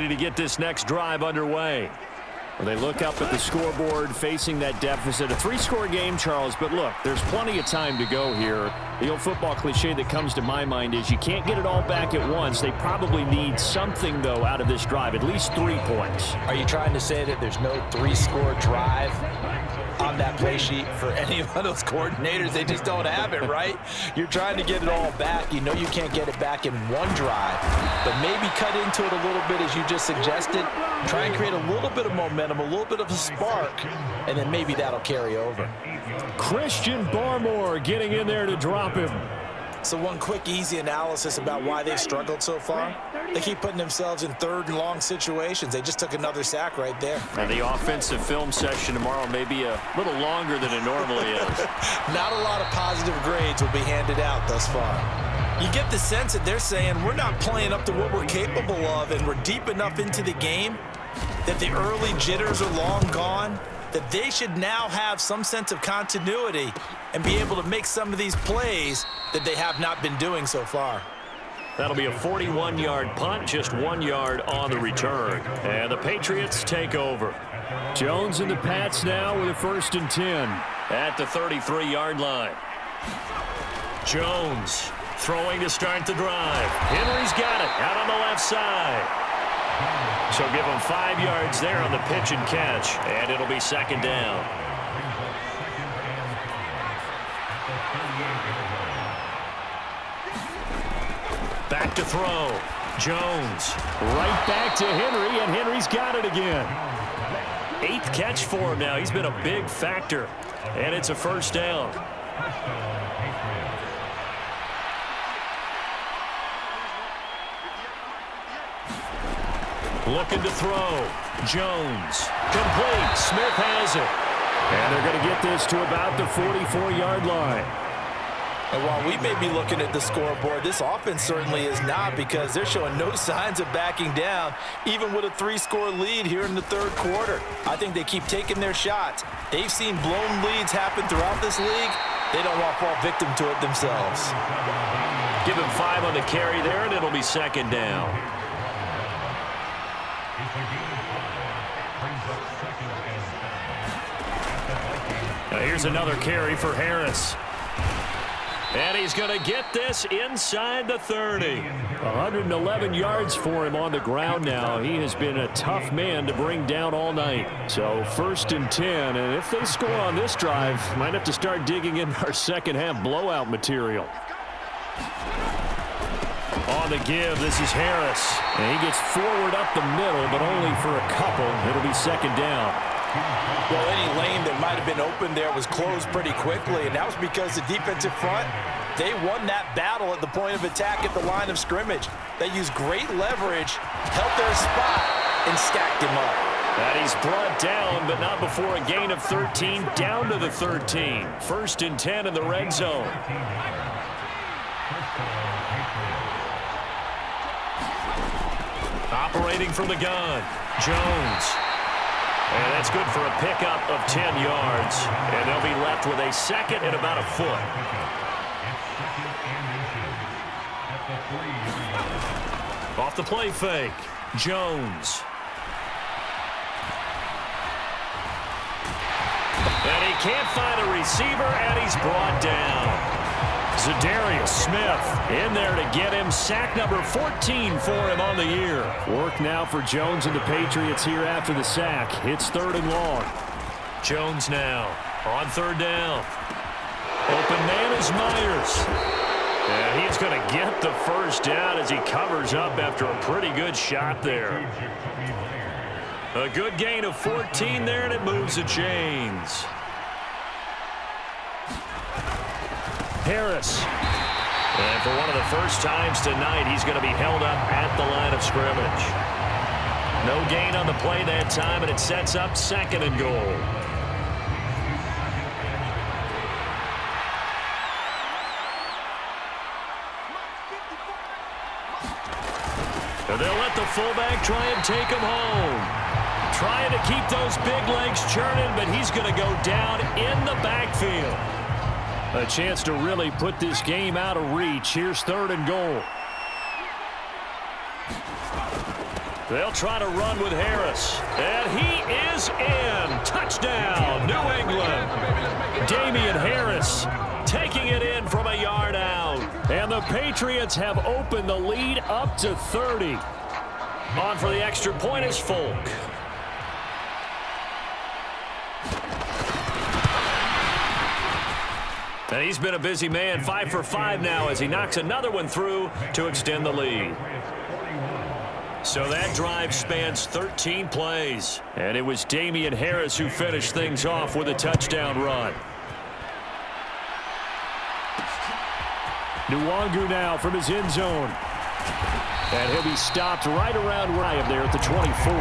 ready to get this next drive underway. Well, they look up at the scoreboard facing that deficit. A three-score game, Charles, but look, there's plenty of time to go here. The old football cliche that comes to my mind is you can't get it all back at once. They probably need something, though, out of this drive, at least 3 points. Are you trying to say that there's no three-score drive on that play sheet for any of those coordinators? They just don't have it, right? You're trying to get it all back. You know you can't get it back in one drive, but maybe cut into it a little bit as you just suggested. Try and create a little bit of momentum, a little bit of a spark, and then maybe that'll carry over. Christian Barmore getting in there to drop him. So one quick, easy analysis about why they've struggled so far. They keep putting themselves in third and long situations. They just took another sack right there. And the offensive film session tomorrow may be a little longer than it normally is. Not a lot of positive grades will be handed out thus far. You get the sense that they're saying we're not playing up to what we're capable of, and we're deep enough into the game that the early jitters are long gone, that they should now have some sense of continuity and be able to make some of these plays that they have not been doing so far. That'll be a 41-yard punt, just 1 yard on the return. And the Patriots take over. Jones and the Pats now with a 1st and 10 at the 33-yard line. Jones throwing to start the drive. Henry's got it out on the left side. So give him 5 yards there on the pitch and catch, and it'll be 2nd down. Back to throw. Jones right back to Henry, and Henry's got it again. 8th catch for him now. He's been a big factor, and it's a 1st down. Looking to throw. Jones. Complete. Smith has it. And they're going to get this to about the 44-yard line. And while we may be looking at the scoreboard, this offense certainly is not, because they're showing no signs of backing down, even with a 3-score lead here in the 3rd quarter. I think they keep taking their shots. They've seen blown leads happen throughout this league. They don't want to fall victim to it themselves. Give him 5 on the carry there, and it'll be 2nd down. Now here's another carry for Harris. And he's going to get this inside the 30. 111 yards for him on the ground now. He has been a tough man to bring down all night. So 1st and 10, and if they score on this drive, might have to start digging in our second-half blowout material. On the give, this is Harris. And he gets forward up the middle, but only for a couple. It'll be 2nd down. Well, any lane that might have been open there was closed pretty quickly, and that was because the defensive front, they won that battle at the point of attack at the line of scrimmage. They used great leverage, held their spot, and stacked him up. And he's brought down, but not before a gain of 13, down to the 13. 1st and 10 in the red zone. Operating from the gun, Jones. And that's good for a pickup of 10 yards. And they'll be left with a 2nd and about a foot. Off the play fake, Jones. And he can't find a receiver, and he's brought down. Za'Darius Smith in there to get him. Sack number 14 for him on the year. Work now for Jones and the Patriots here after the sack. It's 3rd and long. Jones now on 3rd down. Open man is Myers. And he's going to get the 1st down as he covers up after a pretty good shot there. A good gain of 14 there, and it moves the chains. Harris. And for one of the first times tonight, he's going to be held up at the line of scrimmage. No gain on the play that time, and it sets up 2nd and goal. And they'll let the fullback try and take him home. Trying to keep those big legs churning, but he's going to go down in the backfield. A chance to really put this game out of reach. Here's 3rd and goal. They'll try to run with Harris. And he is in. Touchdown, New England. Damian Harris taking it in from a yard out. And the Patriots have opened the lead up to 30. On for the extra point is Folk. And he's been a busy man, 5 for 5 now as he knocks another one through to extend the lead. So that drive spans 13 plays. And it was Damian Harris who finished things off with a touchdown run. Nwangu now from his end zone. And he'll be stopped right around where I am there at the 24.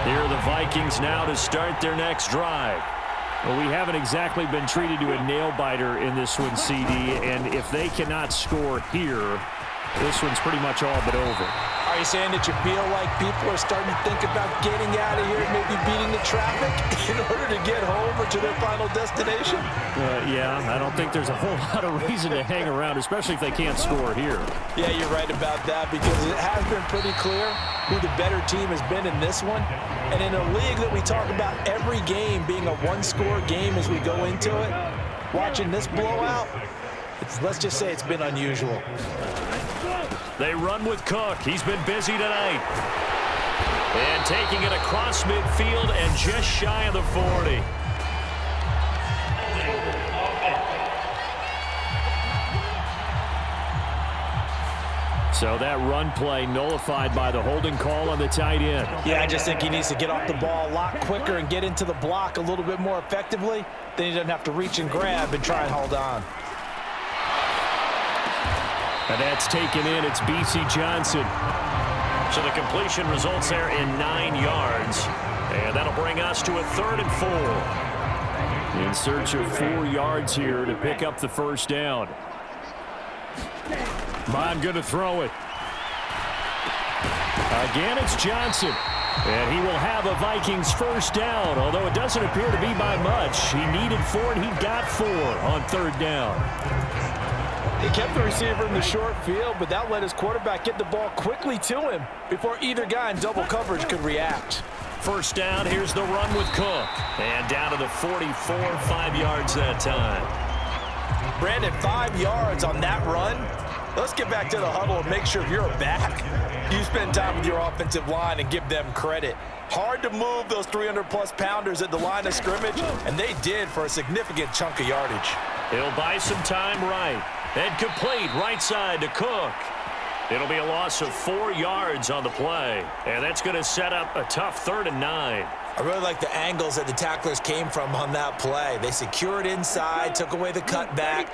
Here are the Vikings now to start their next drive. Well, we haven't exactly been treated to a nail-biter in this one, CD, and if they cannot score here, this one's pretty much all but over. Are you saying that you feel like people are starting to think about getting out of here, maybe beating the traffic in order to get home or to their final destination? Yeah, I don't think there's a whole lot of reason to hang around, especially if they can't score here. Yeah, you're right about that because it has been pretty clear who the better team has been in this one. And in a league that we talk about every game being a one-score game as we go into it, watching this blowout, let's just say it's been unusual. They run with Cook. He's been busy tonight. And taking it across midfield and just shy of the 40. So that run play nullified by the holding call on the tight end. Yeah, I just think he needs to get off the ball a lot quicker and get into the block a little bit more effectively. Then he doesn't have to reach and grab and try and hold on. And that's taken in. It's B.C. Johnson. So the completion results there in 9 yards. And that'll bring us to a 3rd and 4. In search of 4 yards here to pick up the first down. Bond going to throw it. Again, it's Johnson. And he will have a Vikings first down, although it doesn't appear to be by much. He needed 4, and he got 4 on 3rd down. He kept the receiver in the short field, but that let his quarterback get the ball quickly to him before either guy in double coverage could react. First down, here's the run with Cook. And down to the 44, 5 yards that time. Brandon, 5 yards on that run. Let's get back to the huddle and make sure if you're a back, you spend time with your offensive line and give them credit. Hard to move those 300-plus pounders at the line of scrimmage, and they did for a significant chunk of yardage. He'll buy some time right. And complete right side to Cook. It'll be a loss of 4 yards on the play. And that's going to set up a tough 3rd and 9. I really like the angles that the tacklers came from on that play. They secured inside, took away the cutback.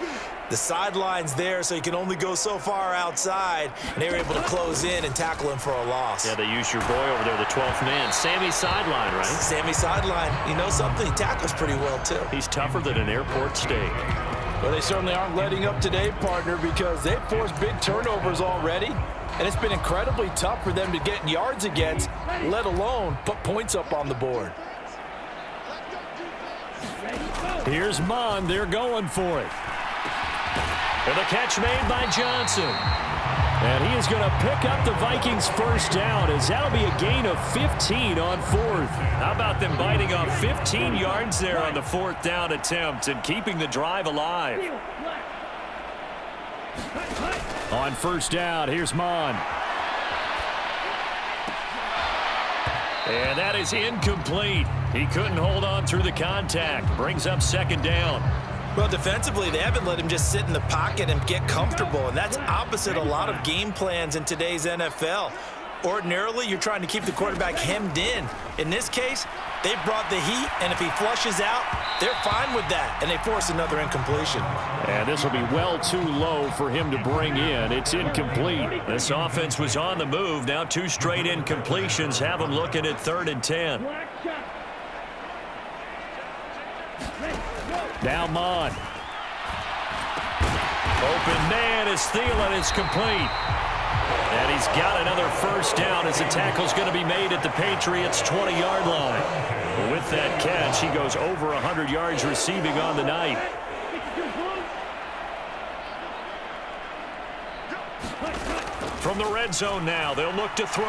The sideline's there, so you can only go so far outside. And they were able to close in and tackle him for a loss. Yeah, they used your boy over there, the 12th man. Sammy Sideline, right? Sammy Sideline. You know something? He tackles pretty well, too. He's tougher than an airport steak. Well, they certainly aren't letting up today, partner, because they've forced big turnovers already. And it's been incredibly tough for them to get yards against, let alone put points up on the board. Here's Mond. They're going for it. And the catch made by Johnson. And he is going to pick up the Vikings first down as that'll be a gain of 15 on 4th. How about them biting off 15 yards there on the 4th down attempt and keeping the drive alive? On first down, here's Mond. And that is incomplete. He couldn't hold on through the contact. Brings up 2nd down. Well, defensively, they haven't let him just sit in the pocket and get comfortable, and that's opposite a lot of game plans in today's NFL. Ordinarily, you're trying to keep the quarterback hemmed in. In this case, they brought the heat, and if he flushes out, they're fine with that, and they force another incompletion. And this will be well too low for him to bring in. It's incomplete. This offense was on the move. Now 2 straight incompletions have them looking at 3rd and 10. Now Mond. Open man is Thielen is complete. And he's got another first down as the tackle's going to be made at the Patriots' 20-yard line. With that catch, he goes over 100 yards receiving on the night. From the red zone now, they'll look to throw.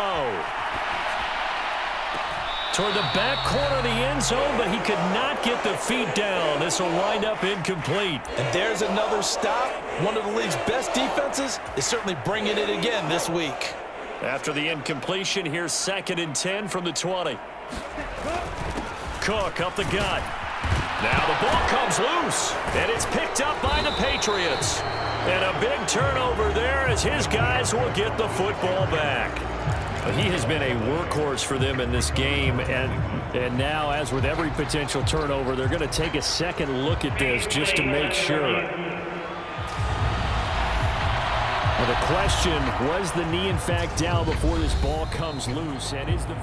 Toward the back corner of the end zone, but he could not get the feet down. This will wind up incomplete. And there's another stop. One of the league's best defenses is certainly bringing it again this week. After the incompletion, here's 2nd and 10 from the 20. Cook up the gut. Now the ball comes loose, and it's picked up by the Patriots. And a big turnover there as his guys will get the football back. He has been a workhorse for them in this game, and now, as with every potential turnover, they're going to take a second look at this just to make sure. Well, the question, was the knee in fact down before this ball comes loose, and is the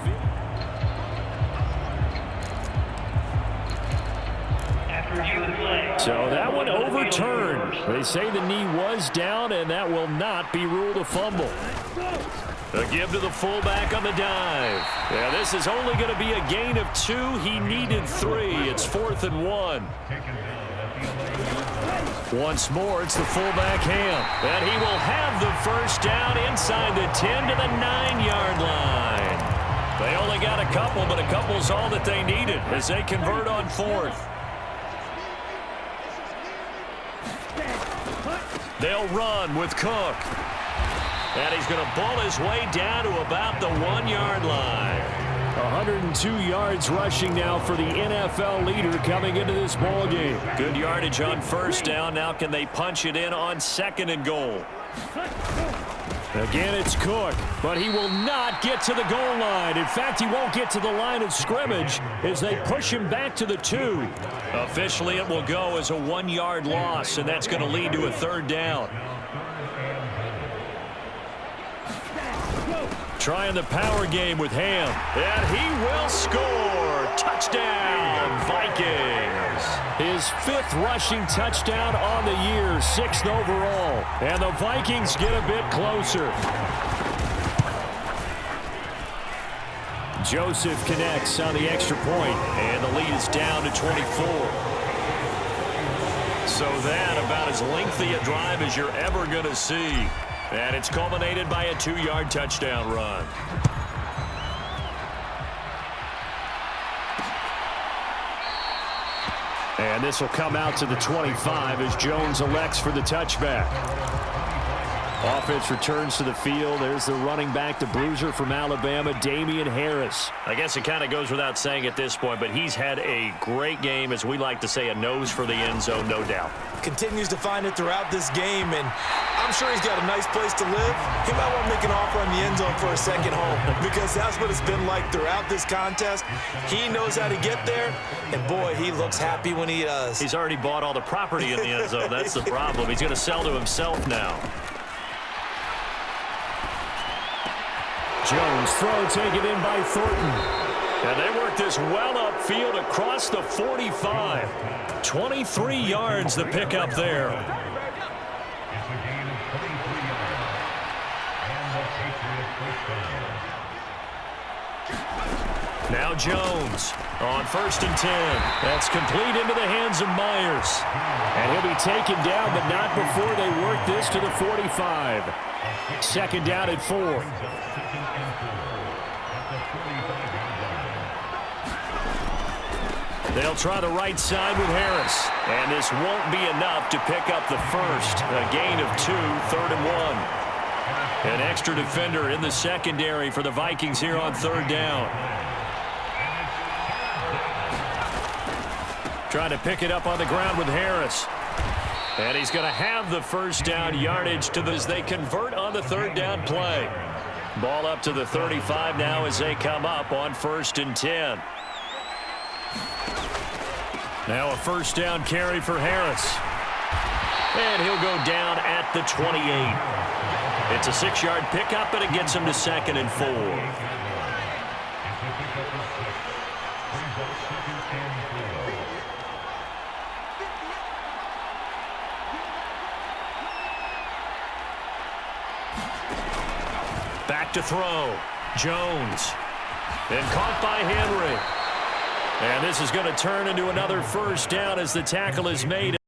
So that one overturned. They say the knee was down, and that will not be ruled a fumble. A give to the fullback on the dive. Yeah, this is only going to be a gain of 2. He needed 3. It's 4th and 1. Once more, it's the fullback Ham. And he will have the first down inside the 10 to the 9-yard line. They only got a couple, but a couple's all that they needed as they convert on 4th. They'll run with Cook. And he's going to ball his way down to about the 1-yard line. 102 yards rushing now for the NFL leader coming into this ball game. Good yardage on first down. Now can they punch it in on 2nd and goal? Again, it's Cook, but he will not get to the goal line. In fact, he won't get to the line of scrimmage as they push him back to the 2. Officially, it will go as a 1-yard loss, and that's going to lead to a 3rd down. Trying the power game with Ham, and he will score. Touchdown, Vikings. His 5th rushing touchdown on the year, 6th overall. And the Vikings get a bit closer. Joseph connects on the extra point, and the lead is down to 24. So that about as lengthy a drive as you're ever going to see. And it's culminated by a 2-yard touchdown run. And this will come out to the 25 as Jones elects for the touchback. Offense returns to the field. There's the running back, the bruiser from Alabama, Damian Harris. I guess it kind of goes without saying at this point, but he's had a great game, as we like to say, a nose for the end zone, no doubt. Continues to find it throughout this game, and I'm sure he's got a nice place to live. He might want to make an offer on the end zone for a second home because that's what it's been like throughout this contest. He knows how to get there, and boy, he looks happy when he does. He's already bought all the property in the end zone. That's the problem. He's going to sell to himself now. Jones throw taken in by Thornton. And they work this well upfield across the 45. 23 yards the pickup there. Now Jones on 1st and 10. That's complete into the hands of Myers. And he'll be taken down, but not before they work this to the 45. 2nd down at 4. They'll try the right side with Harris. And this won't be enough to pick up the first. A gain of 2, 3rd and 1. An extra defender in the secondary for the Vikings here on 3rd down. Trying to pick it up on the ground with Harris. And he's going to have the first down yardage to as they convert on the 3rd down play. Ball up to the 35 now as they come up on 1st and 10. Now a first down carry for Harris. And he'll go down at the 28. It's a 6-yard pickup, but it gets him to 2nd and 4. Back to throw. Jones. And caught by Henry. And this is going to turn into another first down as the tackle is made.